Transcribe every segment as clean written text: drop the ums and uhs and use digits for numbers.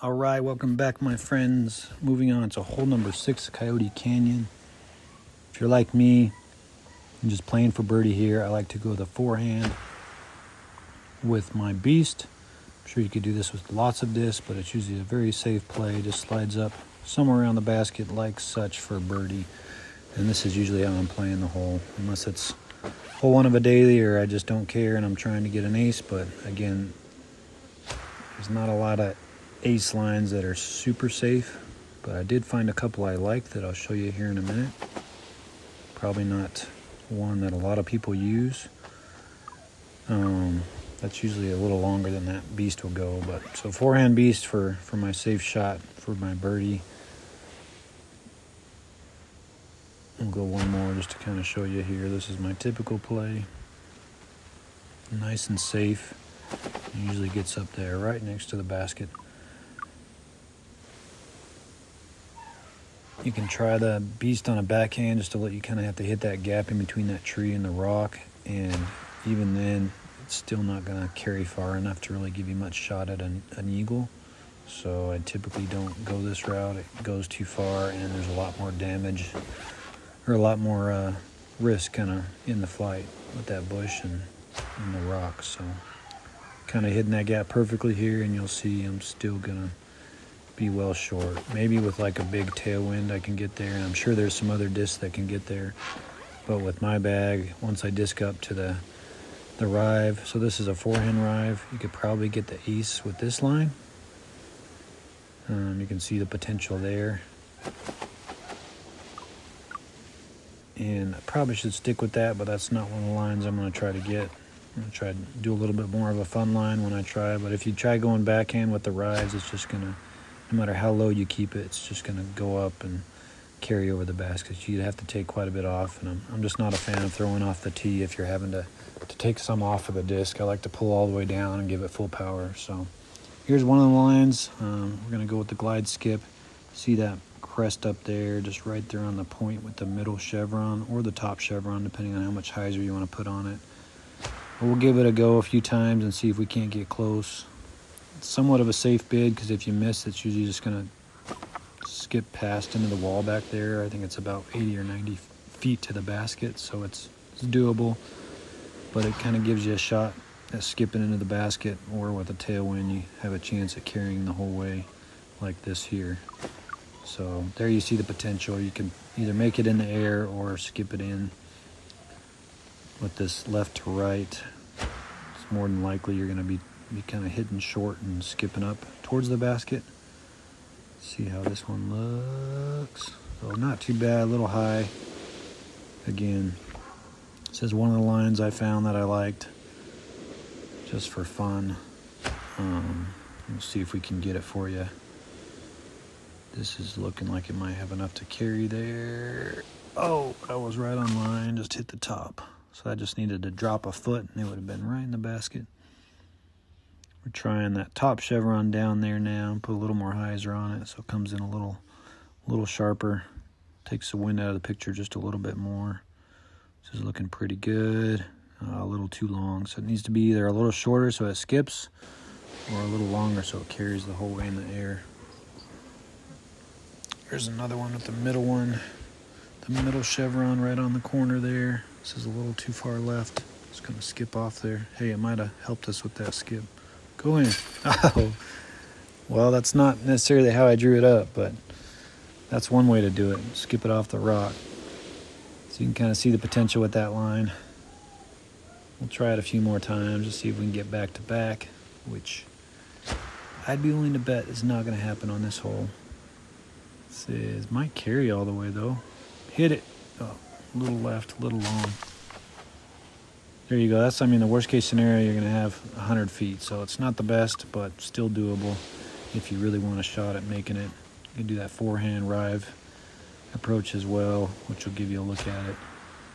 All right, welcome back, my friends. Moving on to hole number 6, Coyote Canyon. If you're like me and just playing for birdie here, I like to go the forehand with my beast. I'm sure you could do this with lots of discs, but it's usually a very safe play. Just slides up somewhere around the basket like such for birdie. And this is usually how I'm playing the hole, unless it's hole one of a daily or I just don't care and I'm trying to get an ace. But again, there's not a lot of ace lines that are super safe, but I did find a couple I like that I'll show you here in a minute. Probably not one that a lot of people use. That's usually a little longer than that beast will go, but so forehand beast for my safe shot for my birdie. We'll go one more just to kind of show you here. This is my typical play. Nice and safe. It usually gets up there right next to the basket. You can try the beast on a backhand just to let you kind of have to hit that gap in between that tree and the rock, and even then it's still not going to carry far enough to really give you much shot at an eagle. So I typically don't go this route. It goes too far and there's a lot more damage or a lot more risk kind of in the flight with that bush and the rock. So kind of hitting that gap perfectly here, and you'll see I'm still gonna be well short. Maybe with like a big tailwind I can get there, and I'm sure there's some other discs that can get there, but with my bag, once I disc up to the rive, so this is a forehand rive, you could probably get the ace with this line. You can see the potential there, and I probably should stick with that, but that's not one of the lines I'm going to try to get. I'm going to try to do a little bit more of a fun line when I try, but if you try going backhand with the rives, it's just going to, no matter how low you keep it, it's just going to go up and carry over the basket. You'd have to take quite a bit off, and I'm just not a fan of throwing off the tee if you're having to take some off of the disc. I like to pull all the way down and give it full power. So here's one of the lines. We're going to go with the glide skip. See that crest up there, just right there on the point with the middle chevron or the top chevron, depending on how much hyzer you want to put on it. But we'll give it a go a few times and see if we can't get close. It's somewhat of a safe bid because if you miss, it's usually just going to skip past into the wall back there. I think it's about 80 or 90 feet to the basket, so it's doable, but it kind of gives you a shot at skipping into the basket, or with a tailwind you have a chance at carrying the whole way like this here. So there you see the potential. You can either make it in the air or skip it in with this left to right. It's more than likely you're going to be kind of hitting short and skipping up towards the basket. See how this one looks. So not too bad, a little high. Again, this is one of the lines I found that I liked just for fun. We'll see if we can get it for you. This is looking like it might have enough to carry there. Oh, I was right on line, just hit the top. So I just needed to drop a foot and it would have been right in the basket. We're trying that top chevron down there now and put a little more hyzer on it so it comes in a little sharper. Takes the wind out of the picture just a little bit more. This is looking pretty good. A little too long, so it needs to be either a little shorter so it skips, or a little longer so it carries the whole way in the air. There's another one with the middle one. The middle chevron right on the corner there. This is a little too far left. It's going to skip off there. Hey, it might have helped us with that skip. Go in. Oh, well, that's not necessarily how I drew it up, but that's one way to do it. Skip it off the rock. So you can kind of see the potential with that line. We'll try it a few more times to see if we can get back to back, which I'd be willing to bet is not going to happen on this hole. Says might carry all the way though. Hit it. Oh, a little left, a little long. There you go. That's, I mean, the worst case scenario, you're going to have 100 feet. So it's not the best, but still doable if you really want a shot at making it. You can do that forehand rive approach as well, which will give you a look at it.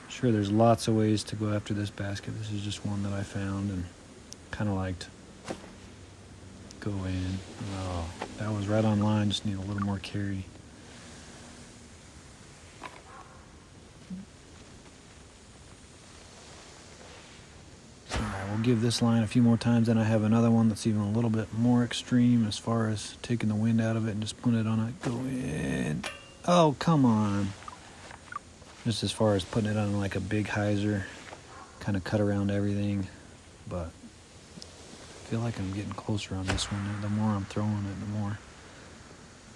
Sure, there's lots of ways to go after this basket. This is just one that I found and kind of liked. Go in. Oh, that was right on line. Just need a little more carry. We'll give this line a few more times. Then I have another one that's even a little bit more extreme as far as taking the wind out of it and just putting it on a go in. Oh, come on. Just as far as putting it on like a big hyzer, kind of cut around everything. But I feel like I'm getting closer on this one. The more I'm throwing it, the more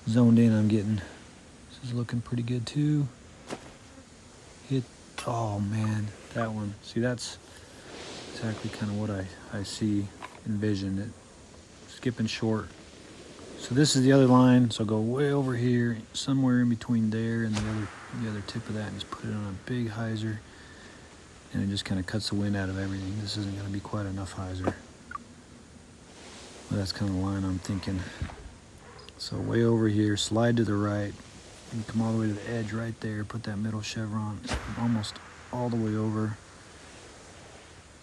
zoned in I'm getting. This is looking pretty good too. Oh man, that one. See, that's exactly kind of what I see, envisioned it. Skipping short. So this is the other line, so go way over here, somewhere in between there and the other tip of that, and just put it on a big hyzer, and it just kind of cuts the wind out of everything. This isn't going to be quite enough hyzer. But that's kind of the line I'm thinking. So way over here, slide to the right, and come all the way to the edge right there, put that middle chevron almost all the way over.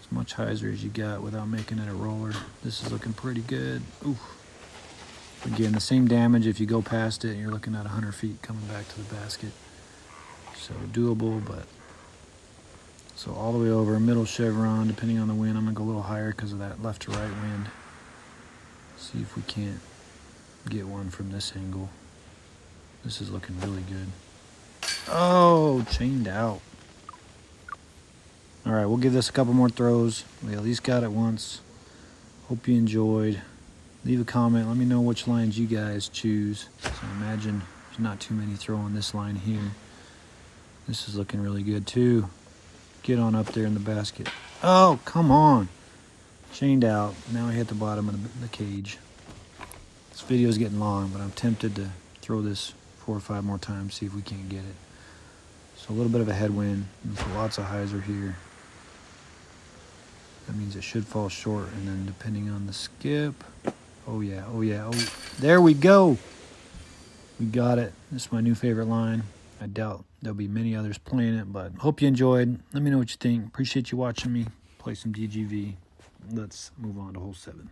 As much hyzer as you got without making it a roller. This is looking pretty good. Ooh. Again, the same damage if you go past it, you're looking at 100 feet coming back to the basket. So doable, but so all the way over, middle chevron, depending on the wind. I'm gonna go a little higher because of that left to right wind. See if we can't get one from this angle. This is looking really good. Oh, chained out. All right, we'll give this a couple more throws. We at least got it once. Hope you enjoyed. Leave a comment. Let me know which lines you guys choose. So I imagine there's not too many throwing this line here. This is looking really good too. Get on up there in the basket. Oh, come on. Chained out. Now I hit the bottom of the cage. This video is getting long, but I'm tempted to throw this 4 or 5 more times, see if we can't get it. So a little bit of a headwind, and put lots of hyzer here. That means it should fall short, and then depending on the skip, oh yeah, there we go. We got it. This is my new favorite line. I doubt there'll be many others playing it, but hope you enjoyed. Let me know what you think. Appreciate you watching me play some DGV. Let's move on to hole 7.